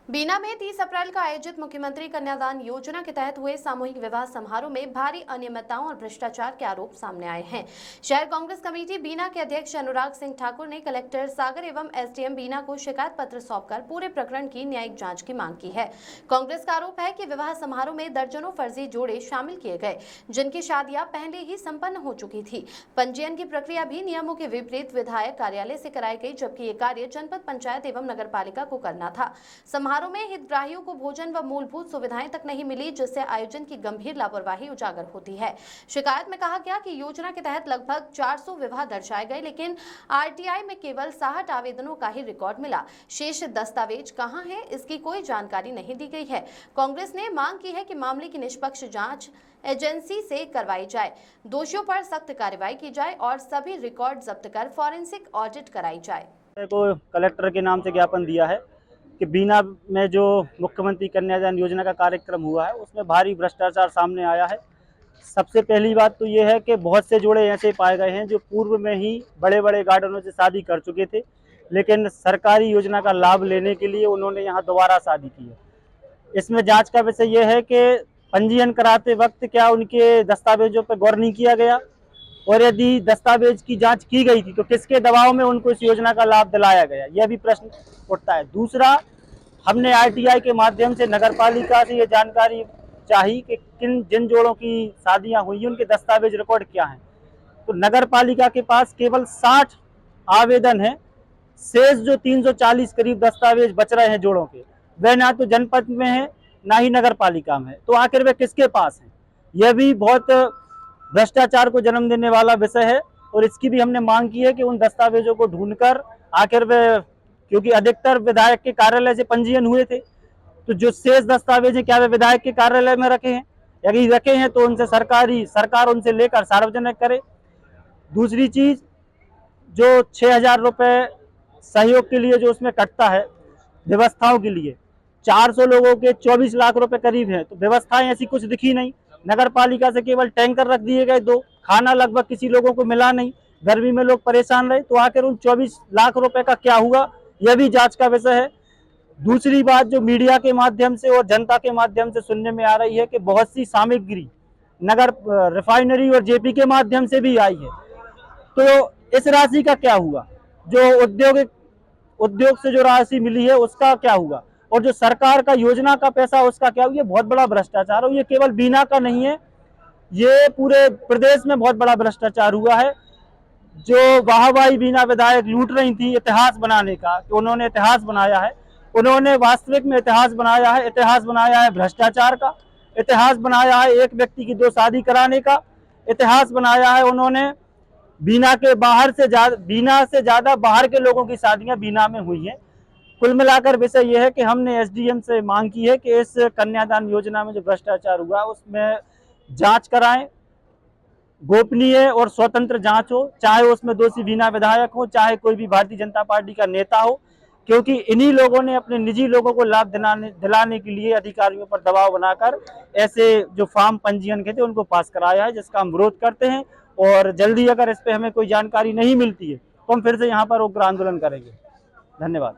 बीना में 30 अप्रैल को आयोजित मुख्यमंत्री कन्यादान योजना के तहत हुए सामूहिक विवाह समारोह में भारी अनियमितताओं और भ्रष्टाचार के आरोप सामने आए हैं। शहर कांग्रेस कमेटी बीना के अध्यक्ष अनुराग सिंह ठाकुर ने कलेक्टर सागर एवं एसडीएम बीना को शिकायत पत्र सौंपकर पूरे प्रकरण की न्यायिक जांच की मांग की है। कांग्रेस का आरोप है कि विवाह समारोह में दर्जनों फर्जी जोड़े शामिल किए गए, जिनकी शादियां पहले ही संपन्न हो चुकी थी। पंजीयन की प्रक्रिया भी नियमों के विपरीत विधायक कार्यालय से कराई गई, जबकि ये कार्य जनपद पंचायत एवं नगर पालिका को करना था। समारोह में हितग्राहियों को भोजन व मूलभूत सुविधाएं तक नहीं मिली, जिससे आयोजन की गंभीर लापरवाही उजागर होती है। शिकायत में कहा गया कि योजना के तहत लगभग 400 विवाह दर्शाए गए, लेकिन आरटीआई में केवल 60 आवेदनों का ही रिकॉर्ड मिला। शेष दस्तावेज कहां हैं, इसकी कोई जानकारी नहीं दी गई है। कांग्रेस ने मांग की है कि मामले की निष्पक्ष जांच एजेंसी से करवाई जाए, दोषियों पर सख्त कार्रवाई की जाए और सभी रिकॉर्ड जब्त कर फॉरेंसिक ऑडिट कराई जाए। को कलेक्टर के नाम से ज्ञापन दिया है कि बीना में जो मुख्यमंत्री कन्यादान योजना का कार्यक्रम हुआ है उसमें भारी भ्रष्टाचार सामने आया है। सबसे पहली बात तो ये है कि बहुत से जोड़े ऐसे पाए गए हैं जो पूर्व में ही बड़े बड़े गार्डनों से शादी कर चुके थे, लेकिन सरकारी योजना का लाभ लेने के लिए उन्होंने यहाँ दोबारा शादी की है। इसमें जांच का विषय यह है कि पंजीयन कराते वक्त क्या उनके दस्तावेजों पर गौर नहीं किया गया, और यदि दस्तावेज की जांच की गई थी तो किसके दबाव में उनको इस योजना का लाभ दिलाया गया, यह भी प्रश्न उठता है। दूसरा, हमने आरटीआई के माध्यम से नगर पालिका से ये जानकारी चाहिए कि जिन जोड़ों की शादियां हुई उनके दस्तावेज रिकॉर्ड क्या हैं। तो नगर पालिका के पास केवल 60 आवेदन हैं, शेष जो 340 करीब दस्तावेज बच रहे हैं जोड़ों के, वह ना तो जनपद में है ना ही नगर पालिका में है। तो आखिर वे किसके पास हैं? यह भी बहुत भ्रष्टाचार को जन्म देने वाला विषय है, और इसकी भी हमने मांग की है कि उन दस्तावेजों को ढूंढकर आखिर वे, क्योंकि अधिकतर विधायक के कार्यालय से पंजीयन हुए थे, तो जो शेष दस्तावेज हैं क्या वे विधायक के कार्यालय में रखे हैं? यदि रखे हैं तो उनसे सरकार उनसे लेकर सार्वजनिक करे। दूसरी चीज, जो 6,000 रुपये सहयोग के लिए जो उसमें कटता है व्यवस्थाओं के लिए, 400 लोगों के 24 लाख रुपए करीब है, तो व्यवस्थाएं ऐसी कुछ दिखी नहीं। नगर पालिका से केवल टैंकर रख दिए गए 2, खाना लगभग किसी लोगों को मिला नहीं, गर्मी में लोग परेशान रहे। तो आखिर उन 24 लाख रुपए का क्या हुआ, यह भी जांच का विषय है। दूसरी बात, जो मीडिया के माध्यम से और जनता के माध्यम से सुनने में आ रही है कि बहुत सी सामग्री नगर रिफाइनरी और जेपी के माध्यम से भी आई है, तो इस राशि का क्या हुआ? जो उद्योग से जो राशि मिली है उसका क्या हुआ? और जो सरकार का योजना का पैसा उसका क्या हुआ? ये बहुत बड़ा भ्रष्टाचार है। ये केवल बीना का नहीं है, ये पूरे प्रदेश में बहुत बड़ा भ्रष्टाचार हुआ है। जो वाहवाही बीना विधायक लूट रही थी इतिहास बनाने का, कि उन्होंने इतिहास बनाया है, उन्होंने वास्तविक में इतिहास बनाया है। इतिहास बनाया है भ्रष्टाचार का, इतिहास बनाया है एक व्यक्ति की 2 शादी कराने का, इतिहास बनाया है उन्होंने बीना से ज्यादा बाहर के लोगों की शादियां बीना में हुई हैं। कुल मिलाकर विषय यह है कि हमने एसडीएम से मांग की है कि इस कन्यादान योजना में जो भ्रष्टाचार हुआ उसमें जांच कराएं, गोपनीय और स्वतंत्र जांच हो, चाहे उसमें दोषी बीना विधायक हो, चाहे कोई भी भारतीय जनता पार्टी का नेता हो, क्योंकि इन्हीं लोगों ने अपने निजी लोगों को लाभ दिलाने के लिए अधिकारियों पर दबाव बनाकर ऐसे जो फॉर्म पंजीयन के थे उनको पास कराया है, जिसका हम विरोध करते हैं। और जल्दी अगर इस पे हमें कोई जानकारी नहीं मिलती है तो हम फिर से यहाँ पर उग्र आंदोलन करेंगे। धन्यवाद।